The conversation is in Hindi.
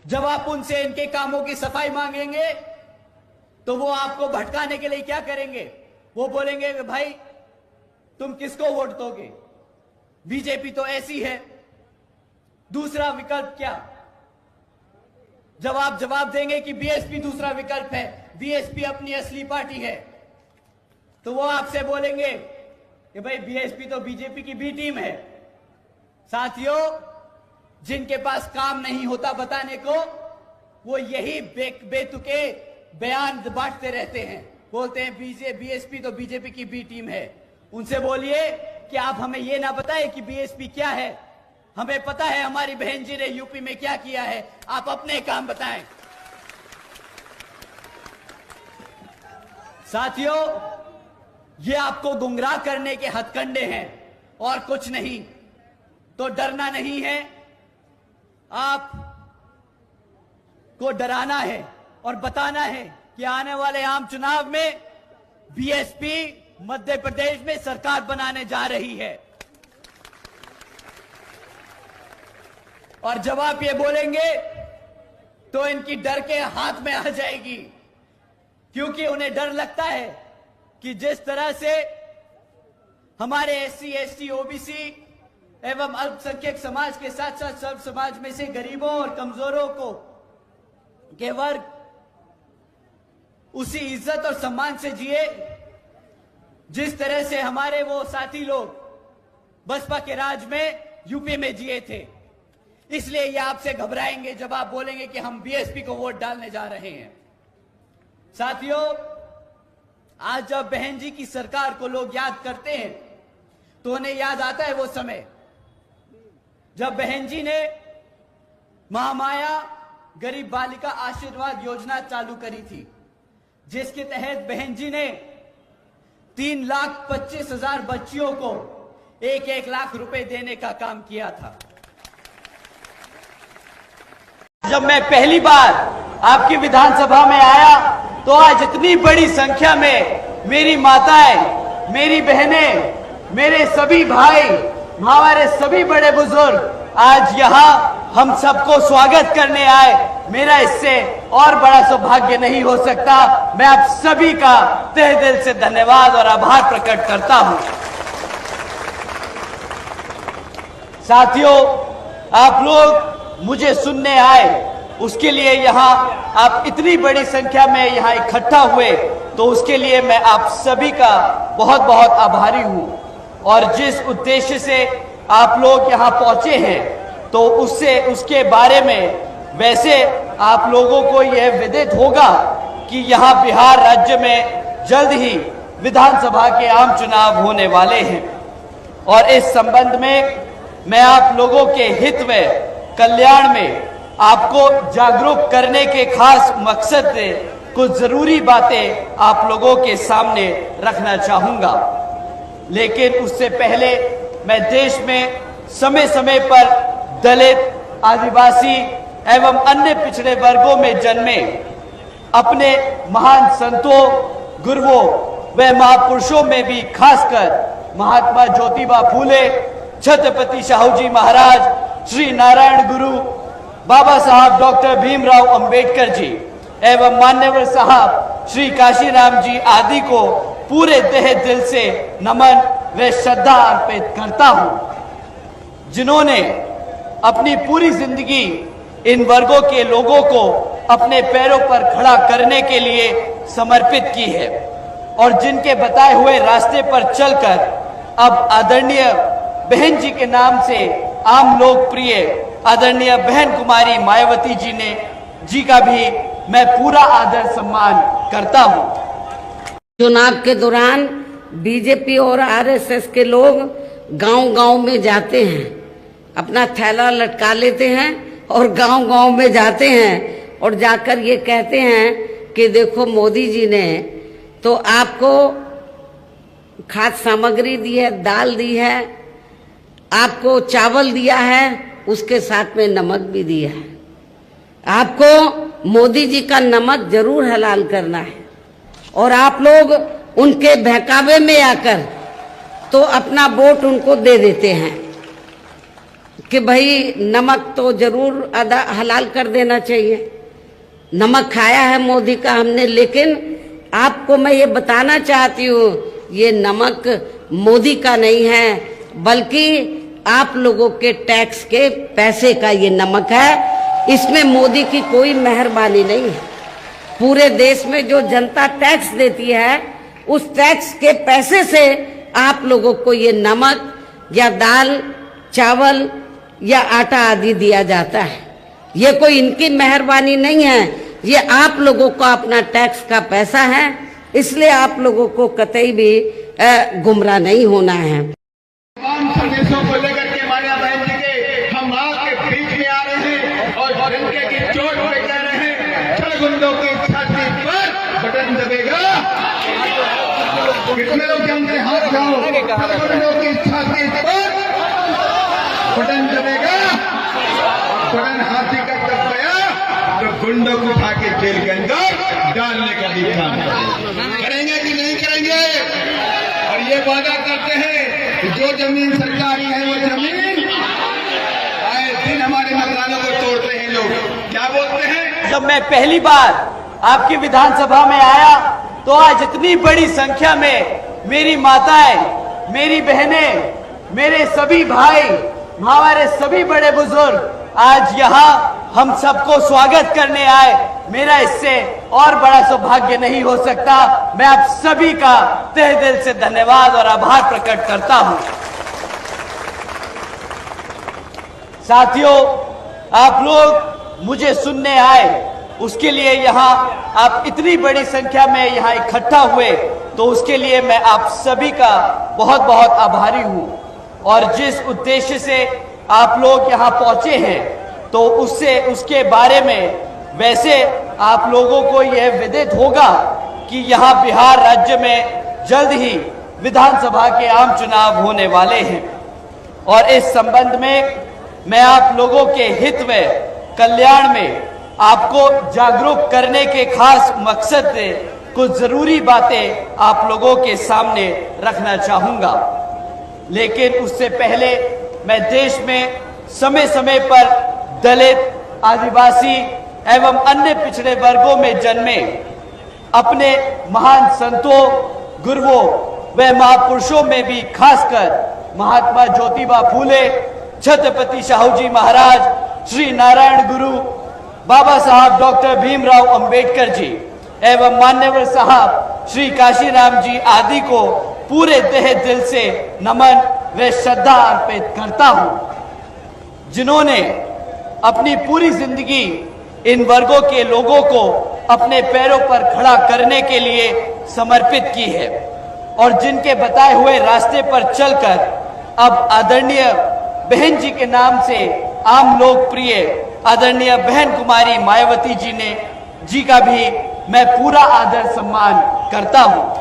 जब आप उनसे इनके कामों की सफाई मांगेंगे तो वो आपको भटकाने के लिए क्या करेंगे? वो बोलेंगे कि भाई तुम किसको वोट दोगे, बीजेपी तो ऐसी है। दूसरा विकल्प क्या? जब आप जवाब देंगे कि बीएसपी दूसरा विकल्प है, बीएसपी अपनी असली पार्टी है, तो वो आपसे बोलेंगे कि भाई बीएसपी तो बीजेपी की बी टीम है। साथियों, जिनके पास काम नहीं होता बताने को, वो यही बेतुके बयान बांटते रहते हैं, बोलते हैं बीएसपी तो बीजेपी की बी टीम है। उनसे बोलिए कि आप हमें यह ना बताएं कि बीएसपी क्या है, हमें पता है हमारी बहन जी ने यूपी में क्या किया है, आप अपने काम बताएं। साथियों, ये आपको गुमराह करने के हथकंडे हैं और कुछ नहीं। तो डरना नहीं है, आप को डराना है और बताना है कि आने वाले आम चुनाव में बीएसपी मध्य प्रदेश में सरकार बनाने जा रही है। और जब आप ये बोलेंगे तो इनकी डर के हाथ में आ जाएगी, क्योंकि उन्हें डर लगता है कि जिस तरह से हमारे एससी, एसटी, ओबीसी एवं अल्पसंख्यक समाज के साथ साथ सर्व समाज में से गरीबों और कमजोरों को के वर्ग उसी इज्जत और सम्मान से जिए जिस तरह से हमारे वो साथी लोग बसपा के राज में यूपी में जिए थे। इसलिए ये आपसे घबराएंगे जब आप बोलेंगे कि हम बीएसपी को वोट डालने जा रहे हैं। साथियों, आज जब बहन जी की सरकार को लोग याद करते हैं तो उन्हें याद आता है वो समय जब बहन जी ने महामाया गरीब बालिका आशीर्वाद योजना चालू करी थी, जिसके तहत बहन जी ने 3,25,000 बच्चियों को 1-1 लाख रुपए देने का काम किया था। जब मैं पहली बार आपकी विधानसभा में आया तो आज इतनी बड़ी संख्या में मेरी माताएं, मेरी बहनें, मेरे सभी भाई, हमारे सभी बड़े बुजुर्ग आज यहाँ हम सबको स्वागत करने आए। मेरा इससे और बड़ा सौभाग्य नहीं हो सकता। मैं आप सभी का तहे दिल से धन्यवाद और आभार प्रकट करता हूं। साथियों, आप लोग मुझे सुनने आए, उसके लिए यहाँ आप इतनी बड़ी संख्या में यहाँ इकट्ठा हुए, तो उसके लिए मैं आप सभी का बहुत बहुत आभारी हूँ। और जिस उद्देश्य से आप लोग यहाँ पहुंचे हैं तो उसके बारे में वैसे आप लोगों को यह विदित होगा कि यहाँ बिहार राज्य में जल्द ही विधानसभा के आम चुनाव होने वाले हैं। और इस संबंध में मैं आप लोगों के हित में, कल्याण में आपको जागरूक करने के खास मकसद से कुछ जरूरी बातें आप लोगों के सामने रखना चाहूंगा। लेकिन उससे पहले मैं देश में समय समय पर दलित, आदिवासी एवं अन्य पिछड़े वर्गों में जन्मे अपने महान संतों, गुरुओं व महापुरुषों में भी खासकर महात्मा ज्योतिबा फूले, छत्रपति शाहू जी महाराज, श्री नारायण गुरु, बाबा साहब डॉक्टर भीमराव अंबेडकर जी एवं मान्यवर साहब श्री काशीराम जी आदि को पूरे तहे दिल से नमन व श्रद्धा अर्पित करता हूं, जिन्होंने अपनी पूरी जिंदगी इन वर्गों के लोगों को अपने पैरों पर खड़ा करने के लिए समर्पित की है और जिनके बताए हुए रास्ते पर चलकर अब आदरणीय बहन जी के नाम से आम लोकप्रिय आदरणीय बहन कुमारी मायावती जी का भी मैं पूरा आदर सम्मान करता हूं। चुनाव के दौरान बीजेपी और आरएसएस के लोग गांव-गांव में जाते हैं, अपना थैला लटका लेते हैं और गांव-गांव में जाते हैं और जाकर ये कहते हैं कि देखो मोदी जी ने तो आपको खाद्य सामग्री दी है, दाल दी है, आपको चावल दिया है, उसके साथ में नमक भी दिया है। आपको मोदी जी का नमक जरूर हलाल करना है और आप लोग उनके बहकावे में आकर तो अपना वोट उनको दे देते हैं। कि भाई नमक तो जरूर हलाल कर देना चाहिए। नमक खाया है मोदी का हमने, लेकिन आपको मैं ये बताना चाहती हूँ, ये नमक मोदी का नहीं है, बल्कि आप लोगों के टैक्स के पैसे का ये नमक है। इसमें मोदी की कोई मेहरबानी नहीं है। पूरे देश में जो जनता टैक्स देती है, उस टैक्स के पैसे से आप लोगों को ये नमक या दाल, चावल या आटा आदि दिया जाता है। ये कोई इनकी मेहरबानी नहीं है, ये आप लोगों का अपना टैक्स का पैसा है। इसलिए आप लोगों को कतई भी गुमराह नहीं होना है। तमाम संदेशों को लेकर के माया बहन जी के हम आपके बीच में आ रहे हैं और इनके की चोट पे कह रहे हैं, छलगुंडों की छाती पर बटन दबेगा। कितने लोग जानते हैं? हाथ उठाओ। छलगुंडों की छाती पर बटन दबेगा। बटन हाथी का दब गया तो गुंडों को उठा के जेल के अंदर डालने का भी काम करेंगे कि नहीं करेंगे? और ये वादा करते हैं कि जो जमीन सरकारी है वो जमीन, आए दिन हमारे मकानों को तोड़ते हैं लोग। क्या बोलते हैं? जब मैं पहली बार आपकी विधानसभा में आया तो आज इतनी बड़ी संख्या में मेरी माताएं, मेरी बहनें, मेरे सभी भाई, हमारे सभी बड़े बुजुर्ग आज यहाँ हम सबको स्वागत करने आए। मेरा इससे और बड़ा सौभाग्य नहीं हो सकता। मैं आप सभी का तहे दिल से धन्यवाद और आभार प्रकट करता हूं। साथियों, आप लोग मुझे सुनने आए, उसके लिए यहाँ आप इतनी बड़ी संख्या में यहाँ इकट्ठा हुए, तो उसके लिए मैं आप सभी का बहुत बहुत आभारी हूँ। और जिस उद्देश्य से आप लोग यहाँ पहुंचे हैं, तो उसके बारे में वैसे आप लोगों को यह विदित होगा कि यहाँ बिहार राज्य में जल्द ही विधानसभा के आम चुनाव होने वाले हैं। और इस संबंध में मैं आप लोगों के हित व कल्याण में आपको जागरूक करने के खास मकसद से कुछ जरूरी बातें आप लोगों के सामने रखना चाहूंगा। लेकिन उससे पहले मैं देश में समय समय पर दलित, आदिवासी एवं अन्य पिछड़े वर्गों में जन्मे अपने महान संतों, गुरुओं व महापुरुषों में भी खासकर महात्मा ज्योतिबा फूले, छत्रपति शाहू जी महाराज, श्री नारायण गुरु, बाबा साहब डॉक्टर भीमराव अंबेडकर जी एवं मान्यवर साहब श्री काशीराम जी आदि को पूरे तहे दिल से नमन व श्रद्धा अर्पित करता हूं, जिन्होंने अपनी पूरी जिंदगी इन वर्गों के लोगों को अपने पैरों पर खड़ा करने के लिए समर्पित की है और जिनके बताए हुए रास्ते पर चलकर अब आदरणीय बहन जी के नाम से आम लोकप्रिय आदरणीय बहन कुमारी मायावती जी का भी मैं पूरा आदर सम्मान करता हूं।